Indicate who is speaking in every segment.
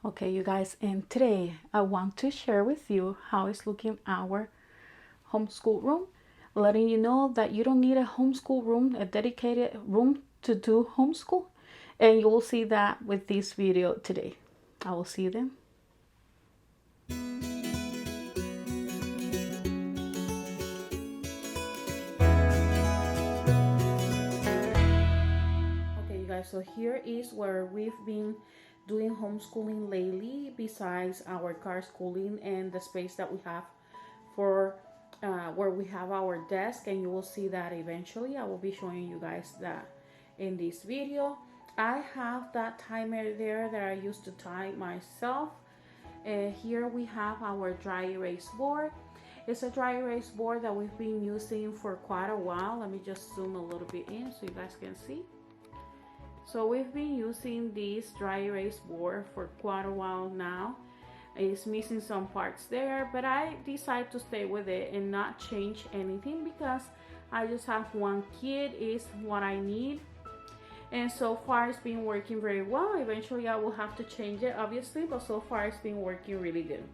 Speaker 1: Okay, you guys, and today I want to share with you how it's looking our homeschool room, letting you know that you don't need a homeschool room, a dedicated room to do homeschool, and you will see that with this video today. I will see you then. Okay, you guys, so here is where we've been doing homeschooling lately, besides our car schooling and the space that we have for where we have our desk, and you will see that eventually. I will be showing you guys that in this video. I have that timer there that I used to time myself. Here we have our dry erase board. It's a dry erase board that we've been using for quite a while. Let me just zoom a little bit in so you guys can see. So we've been using this dry erase board for quite a while now. It's missing some parts there, but I decided to stay with it and not change anything because I just have one kid is what I need. And so far it's been working very well. Eventually I will have to change it, obviously, but so far it's been working really good.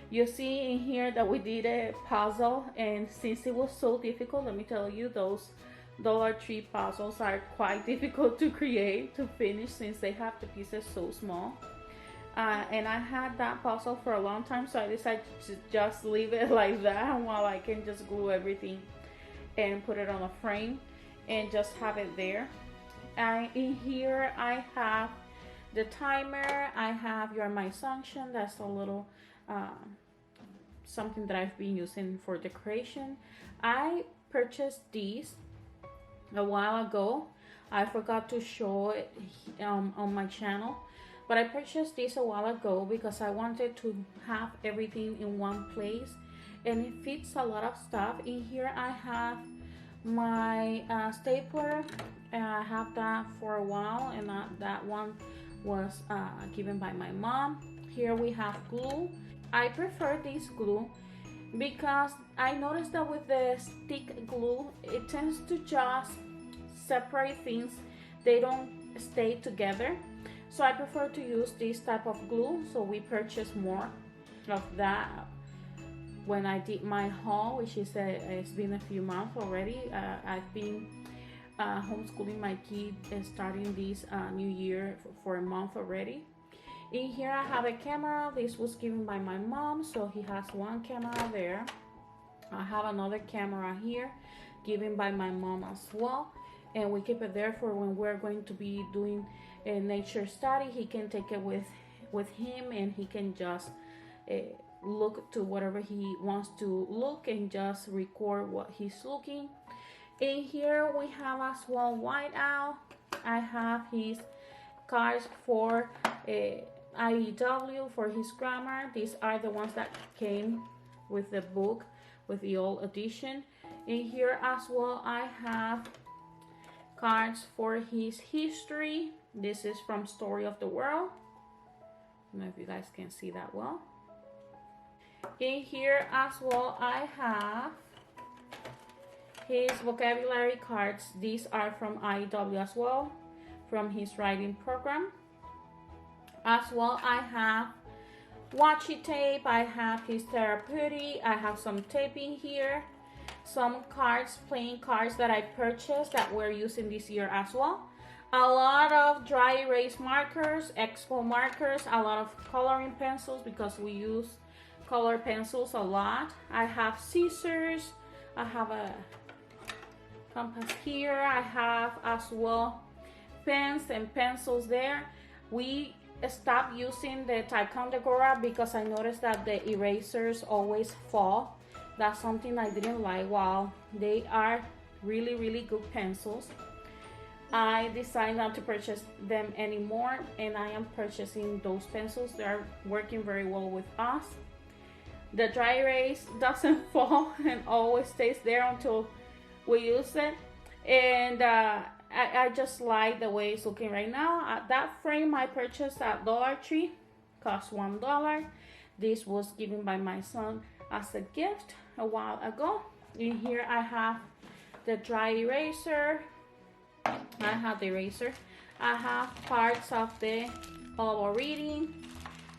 Speaker 1: You see in here that we did a puzzle, and since it was so difficult, let me tell you, those Dollar Tree puzzles are quite difficult to create, to finish, since they have the pieces so small. And I had that puzzle for a long time, so I decided to just leave it like that while I can just glue everything and put it on a frame and just have it there. And in here I have the timer, I have You're My Sunshine, that's a little something that I've been using for decoration. I purchased these a while ago. I forgot to show it on my channel, but I purchased this a while ago because I wanted to have everything in one place, and it fits a lot of stuff. In here I have my stapler. I have that for a while, and that one was given by my mom. Here we have glue. I prefer this glue because I noticed that with the stick glue, it tends to just separate things. They don't stay together. So I prefer to use this type of glue. So we purchased more of that when I did my haul, which is it's been a few months already. I've been homeschooling my kid starting this new year for a month already. In here I have a camera. This was given by my mom, so he has one camera there. I have another camera here given by my mom as well, and we keep it there for when we're going to be doing a nature study. He can take it with him, and he can just look to whatever he wants to look and just record what he's looking. In here we have as well whiteout. I have his cards for IEW for his grammar. These are the ones that came with the book, with the old edition. In here as well I have cards for his history. This is from Story of the World. I don't know if you guys can see that well. In here as well I have his vocabulary cards. These are from IEW as well, from his writing program. As well I have washi tape, I have his therapeutic, I have some tape in here, some cards, playing cards that I purchased that we're using this year as well. A lot of dry erase markers, expo markers, a lot of coloring pencils because we use color pencils a lot. I have scissors, I have a compass here, I have as well pens and pencils there. We stopped using the Ticonderoga because I noticed that the erasers always fall. That's something I didn't like. While they are really good pencils, I decided not to purchase them anymore, and I am purchasing those pencils. They are working very well with us. The dry erase doesn't fall and always stays there until we use it, and I just like the way it's looking right now. That frame I purchased at Dollar Tree, cost $1. This was given by my son as a gift a while ago. In here I have the dry eraser. I have the eraser. I have parts of the all about reading.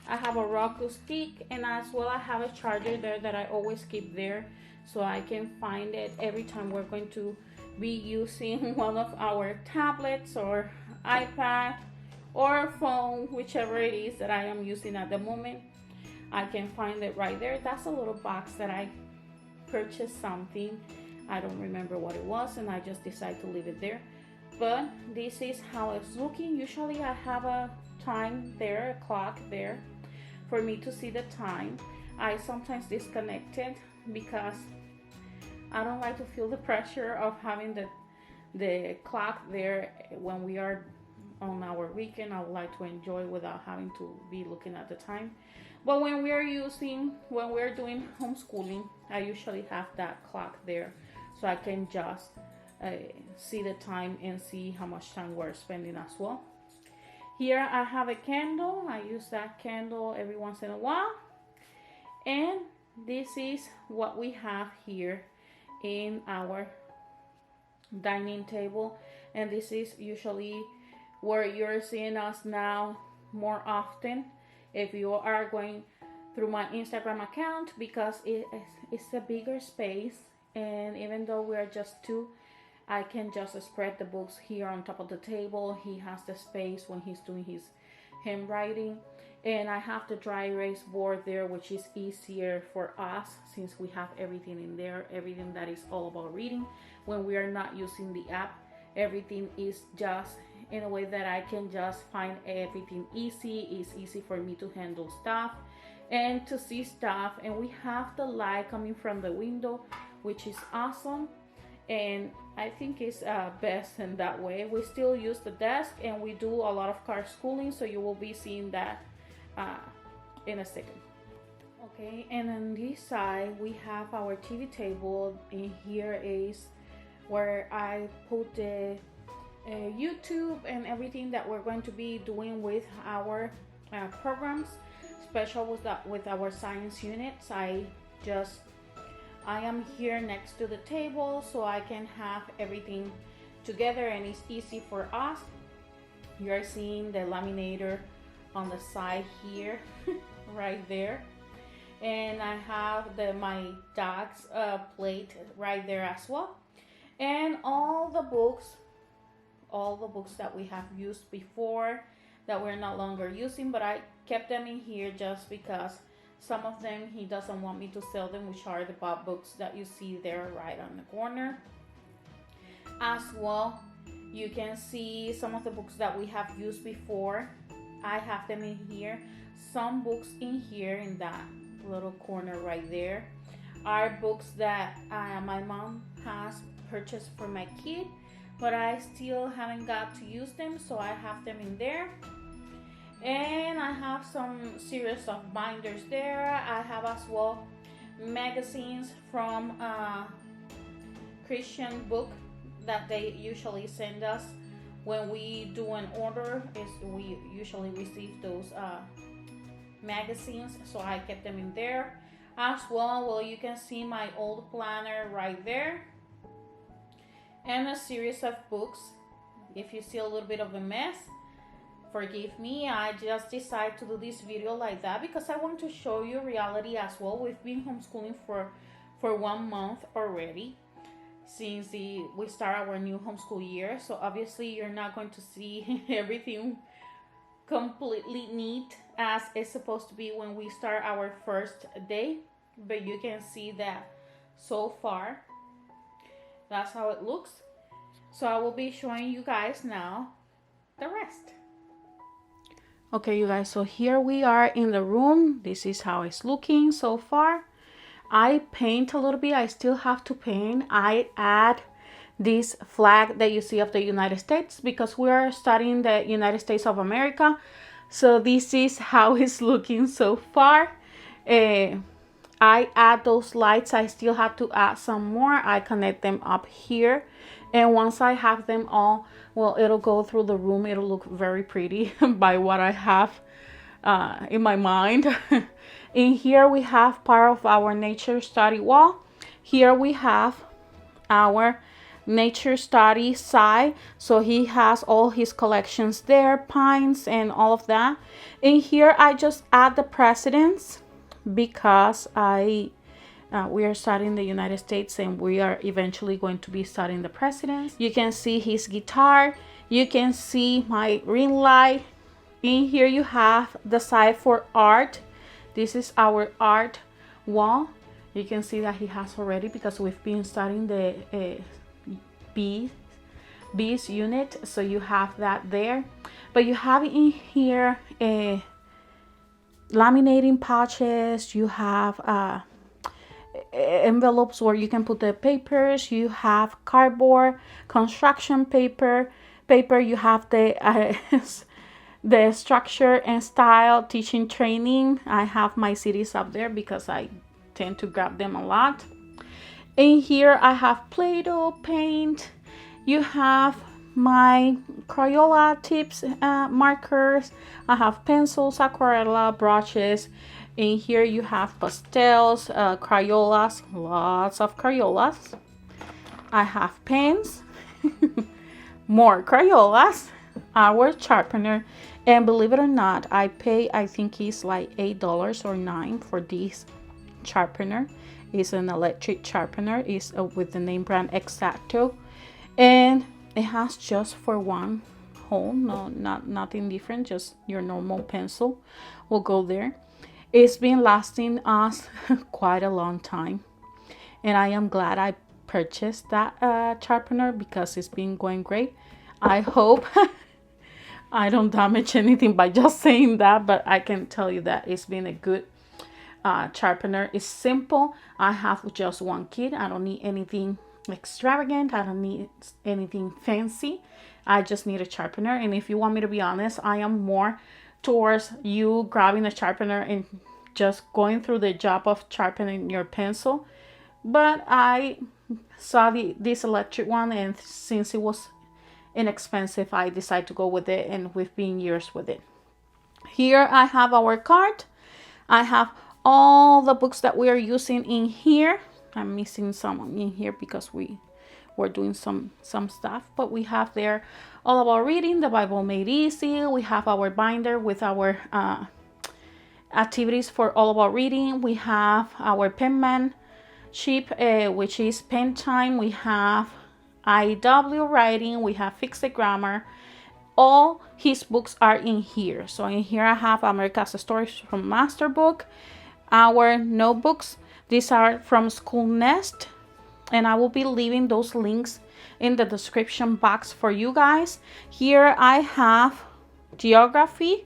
Speaker 1: I have a Roku stick, and as well I have a charger there that I always keep there so I can find it every time we're going to be using one of our tablets or iPad or phone, whichever it is that I am using at the moment. I can find it right there. That's a little box that I purchased something. I don't remember what it was, and I just decided to leave it there. But this is how it's looking. Usually I have a time there, a clock there for me to see the time. I sometimes disconnect it because I don't like to feel the pressure of having the clock there when we are on our weekend. I would like to enjoy without having to be looking at the time. But when we're doing homeschooling, I usually have that clock there so I can just see the time and see how much time we're spending as well. Here I have a candle. I use that candle every once in a while. And this is what we have here in our dining table. And this is usually where you're seeing us now more often if you are going through my Instagram account, because it's a bigger space. And even though we are just two, I can just spread the books here on top of the table. He has the space when he's doing his handwriting. And I have the dry erase board there, which is easier for us since we have everything in there, everything that is all about reading. When we are not using the app, everything is just in a way that I can just find everything easy. It's easy for me to handle stuff and to see stuff. And we have the light coming from the window, which is awesome. And I think it's best in that way. We still use the desk, and we do a lot of car schooling, so you will be seeing that in a second. Okay, and on this side we have our TV table, and here is where I put the YouTube and everything that we're going to be doing with our programs, especially with our science units. I am here next to the table so I can have everything together, and it's easy for us. You're seeing the laminator on the side here, right there. And I have my dog's plate right there as well. And all the books that we have used before that we're no longer using, but I kept them in here just because some of them he doesn't want me to sell them, which are the Bob books that you see there right on the corner. As well, you can see some of the books that we have used before. I have them in here. Some books in here in that little corner right there are books that my mom has purchased for my kid, but I still haven't got to use them, so I have them in there. And I have some series of binders there. I have as well magazines from Christian book that they usually send us when we do an order. We usually receive those magazines, so I kept them in there as well. Well, you can see my old planner right there, and a series of books. If you see a little bit of a mess, forgive me. I just decided to do this video like that because I want to show you reality as well. We've been homeschooling for 1 month already since we start our new homeschool year. So obviously you're not going to see everything completely neat as it's supposed to be when we start our first day, but you can see that so far that's how it looks. So I will be showing you guys now the rest. Okay, you guys, so here we are in the room. This is how it's looking so far. I paint a little bit. I still have to paint. I add this flag that you see of the United States because we are studying the United States of America. So this is how it's looking so far. I add those lights. I still have to add some more. I connect them up here, and once I have them all, well, it'll go through the room. It'll look very pretty by what I have in my mind. In here we have part of our nature study wall. Here we have our nature study side. So he has all his collections there, pines and all of that. In here, I just add the presidents because we are studying the United States and we are eventually going to be studying the presidents. You can see his guitar. You can see my ring light. In here you have the side for art. This is our art wall. You can see that he has already, because we've been studying the bees unit. So you have that there. But you have in here laminating pouches. You have envelopes where you can put the papers. You have cardboard, construction paper. You have the structure and style teaching training. I have my CDs up there because I tend to grab them a lot. In here I have Play-Doh, paint. You have my Crayola tips, markers. I have pencils, aquarella, brushes. In here you have pastels, Crayolas, lots of Crayolas. I have pens, more Crayolas, our sharpener, and believe it or not, I pay, I think it's like $8 or $9 for this sharpener. It's an electric sharpener. It's with the name brand Exacto, and it has just for one hole. No, nothing different. Just your normal pencil will go there. It's been lasting us quite a long time, and I am glad I purchased that sharpener because it's been going great. I hope I don't damage anything by just saying that, but I can tell you that it's been a good sharpener. It's simple. I have just one kit. I don't need anything extravagant. I don't need anything fancy. I just need a sharpener. And if you want me to be honest, I am more towards you grabbing a sharpener and just going through the job of sharpening your pencil. But I saw this electric one, and since it was inexpensive, I decided to go with it, and we've been years with it. Here I have our cart. I have all the books that we are using in here. I'm missing some in here because we were doing some stuff, but we have there All About Reading, the Bible Made Easy. We have our binder with our activities for All About Reading. We have our penmanship, which is pen time. We have IW writing. We have Fixed Grammar. All his books are in here. So in here I have America's Stories from Master Book, our notebooks. These are from School Nest, and I will be leaving those links in the description box for you guys. Here I have geography.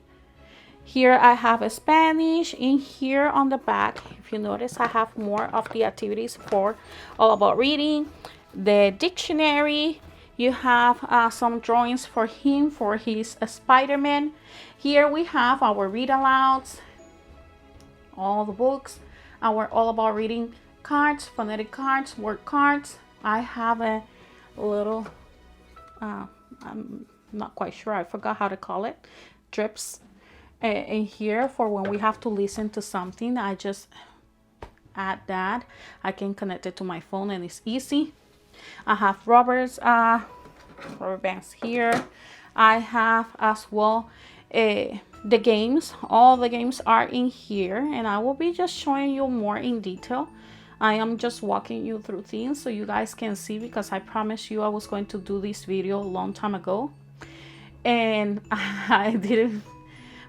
Speaker 1: Here I have a Spanish. In here on the back, if you notice, I have more of the activities for All About Reading. The dictionary. You have some drawings for him for his Spider-Man. Here we have our read alouds, all the books, our All About Reading cards, phonetic cards, word cards. I have a little, I'm not quite sure, I forgot how to call it, drips in here for when we have to listen to something. I just add that. I can connect it to my phone and it's easy. I have rubber bands here. I have as well the games. All the games are in here, and I will be just showing you more in detail. I am just walking you through things so you guys can see, because I promised you I was going to do this video a long time ago, and I didn't,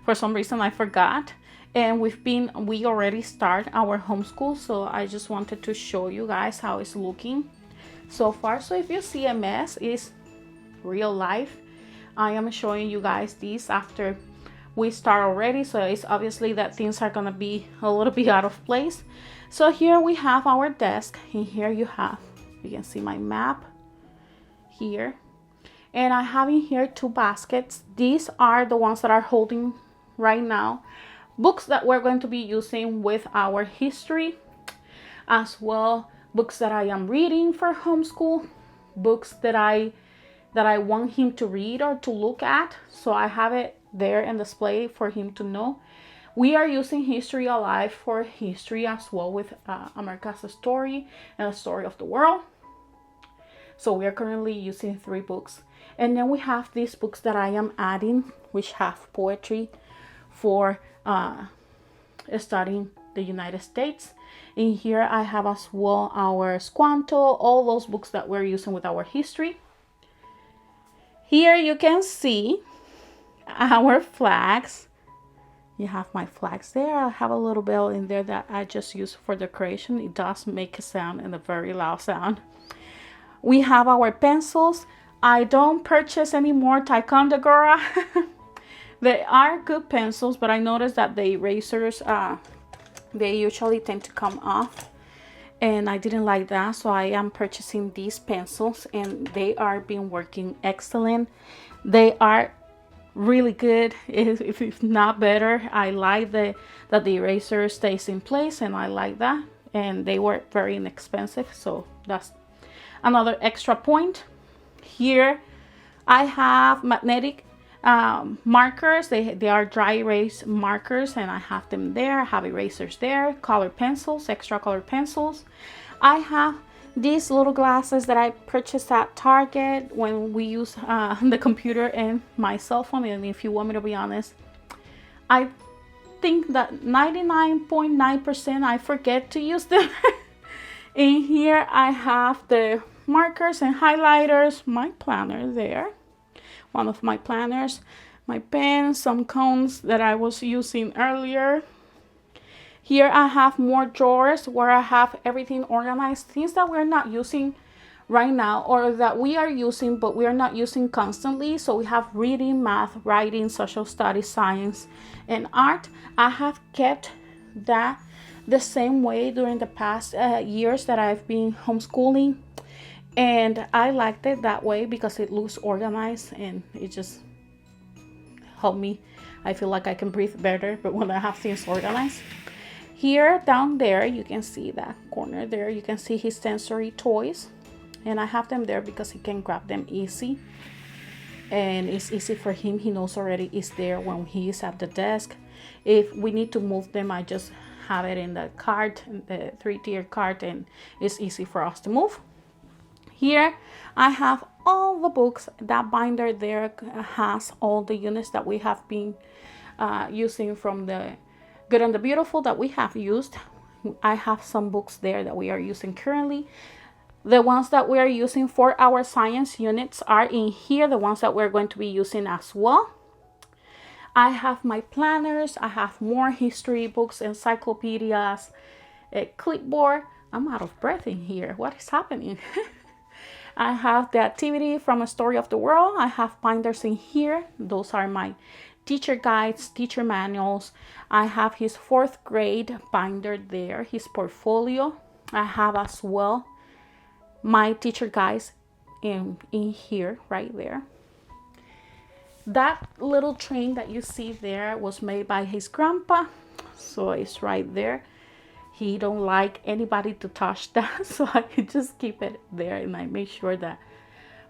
Speaker 1: for some reason I forgot. And we already start our homeschool, so I just wanted to show you guys how it's looking so far. So if you see a mess, it's real life. I am showing you guys this after we start already, so it's obviously that things are gonna be a little bit out of place. So here we have our desk, and here you can see my map here, and I have in here 2 baskets. These are the ones that are holding right now books that we're going to be using with our history, as well books that I am reading for homeschool, books that I want him to read or to look at. So I have it there and display for him to know. We are using History Alive for history as well, with America's Story and the Story of the World. So we are currently using 3 books. And then we have these books that I am adding, which have poetry for studying the United States. In here I have as well our Squanto, all those books that we're using with our history. Here you can see our flags. You have my flags there. I have a little bell in there that I just use for decoration. It does make a sound, and a very loud sound. We have our pencils. I don't purchase any more Ticonderoga. They are good pencils, but I noticed that the erasers, they usually tend to come off, and I didn't like that, so I am purchasing these pencils, and they are been working excellent. They are really good, if not better. I like that the eraser stays in place, and I like that, and they were very inexpensive, so that's another extra point. Here I have magnetic markers. They are dry erase markers, and I have them there. I have erasers there, colored pencils, extra colored pencils. I have these little glasses that I purchased at Target when we use the computer and my cell phone. And if you want me to be honest, I think that 99.9% I forget to use them. In here I have the markers and highlighters, my planner there, one of my planners, my pen, some cones that I was using earlier. Here I have more drawers where I have everything organized, things that we're not using right now, or that we are using but we are not using constantly. So we have reading, math, writing, social studies, science, and art. I have kept that the same way during the past years that I've been homeschooling, and I liked it that way because it looks organized and it just helped me. I feel like I can breathe better but when I have things organized. Here down there you can see that corner there, you can see his sensory toys, and I have them there because he can grab them easy, and it's easy for him. He knows already it's there when he is at the desk. If we need to move them, I just have it in the cart, the 3-tier cart, and it's easy for us to move. Here I have all the books. That binder there has all the units that we have been using from the Good and the Beautiful that we have used. I have some books there that we are using currently. The ones that we are using for our science units are in here, the ones that we're going to be using as well. I have my planners. I have more history books, encyclopedias, a clipboard. I'm out of breath in here. What is happening? I have the activity from A Story of the World. I have binders in here. Those are my teacher guides, teacher manuals. I have his 4th grade binder there, his portfolio. I have as well my teacher guides in here, right there. That little train that you see there was made by his grandpa, so it's right there. He don't like anybody to touch that, so I just keep it there, and I make sure that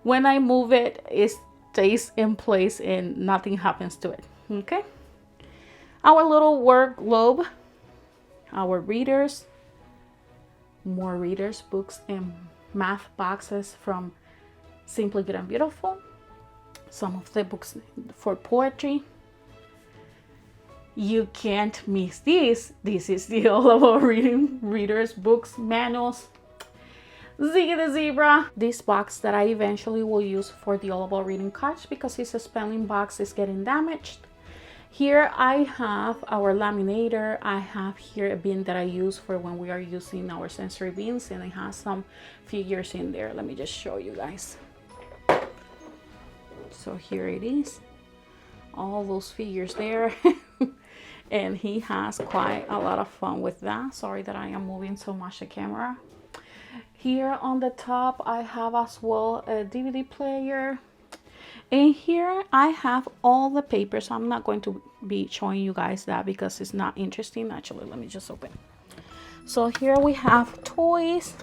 Speaker 1: when I move it, it stays in place and nothing happens to it. Okay, our little work globe, our readers, more readers, books, and math boxes from Simply Good and Beautiful. Some of the books for poetry. You can't miss this. This is the All About Reading readers, books, manuals. Ziggy the Zebra. This box that I eventually will use for the All About Reading cards because his spelling box is getting damaged. Here I have our laminator. I have here a bin that I use for when we are using our sensory bins, and it has some figures in there. Let me just show you guys. So here it is, all those figures there. And he has quite a lot of fun with that. Sorry that I am moving so much the camera. Here on the top I have as well a DVD player, and here I have all the papers. I'm not going to be showing you guys that because it's not interesting. Actually, let me just open. So here we have toys,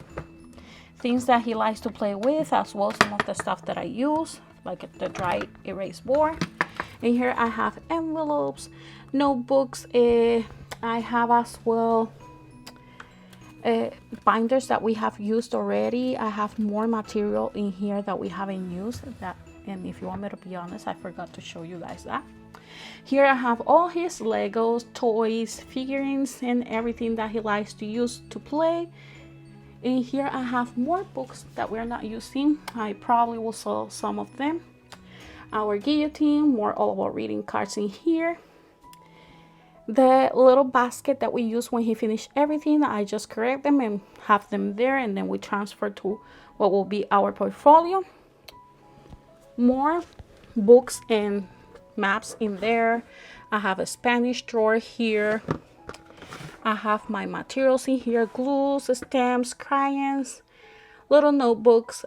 Speaker 1: things that he likes to play with, as well as some of the stuff that I use, like the dry erase board. And here I have envelopes, notebooks. I have as well binders that we have used already. I have more material in here that we haven't used, and if you want me to be honest, I forgot to show you guys that. Here I have all his Legos, toys, figurines, and everything that he likes to use to play. And here I have more books that we're not using. I probably will sell some of them. Our guillotine, more all about reading cards in here. The little basket that we use when he finished everything, I just correct them and have them there, and then we transfer to what will be our portfolio. More books and maps in there. I have a Spanish drawer here. I have my materials in here, glues, stamps, crayons, little notebooks,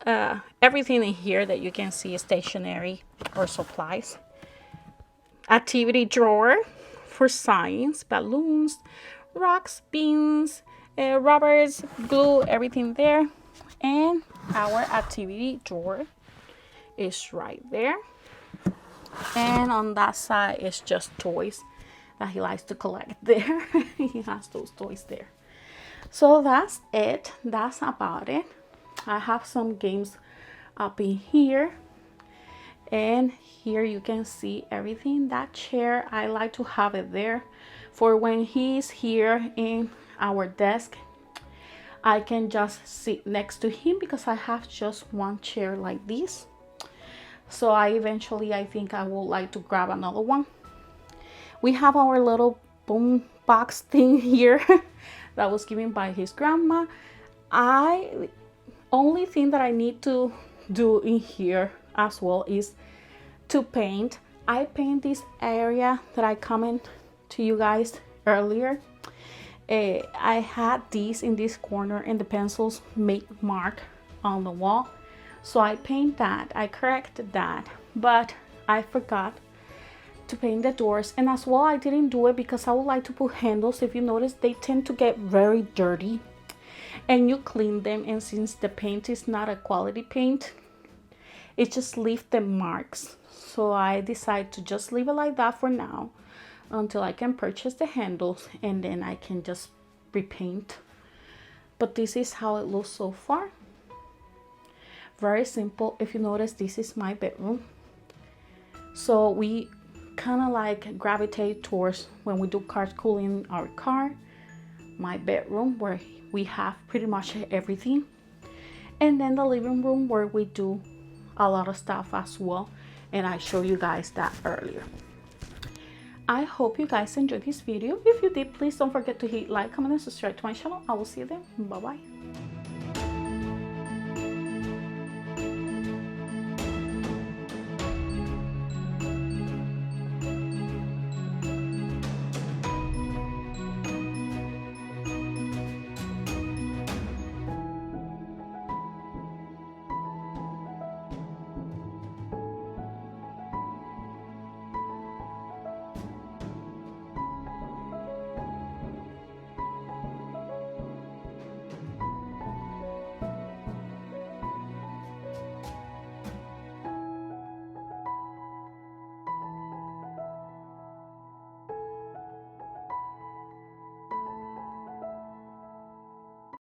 Speaker 1: everything in here that you can see is stationery or supplies. Activity drawer for science, balloons, rocks, beans, rubbers, glue, everything there. And our activity drawer is right there. And on that side is just toys that he likes to collect there. He has those toys there. So that's it. That's about it. I have some games up in here. And here you can see everything. That chair, I like to have it there for when he's here in our desk. I can just sit next to him because I have just one chair like this. So I think I would like to grab another one. We have our little boom box thing here that was given by his grandma. Only thing that I need to do in here as well is to paint. I paint this area that I commented to you guys earlier. I had these in this corner and the pencils make mark on the wall, so I paint that. I corrected that, but I forgot to paint the doors, and as well I didn't do it because I would like to put handles. If you notice, they tend to get very dirty and you clean them, and since the paint is not a quality paint, it just leaves the marks. So I decided to just leave it like that for now until I can purchase the handles, and then I can just repaint. But this is how it looks so far. Very simple. If you notice, this is my bedroom. So we kind of like gravitate towards, when we do card cooling our car, my bedroom where we have pretty much everything, and then the living room where we do a lot of stuff as well, and I showed you guys that earlier. I hope you guys enjoyed this video. If you did, please don't forget to hit like, comment, and subscribe to my channel. I will see you then. Bye bye.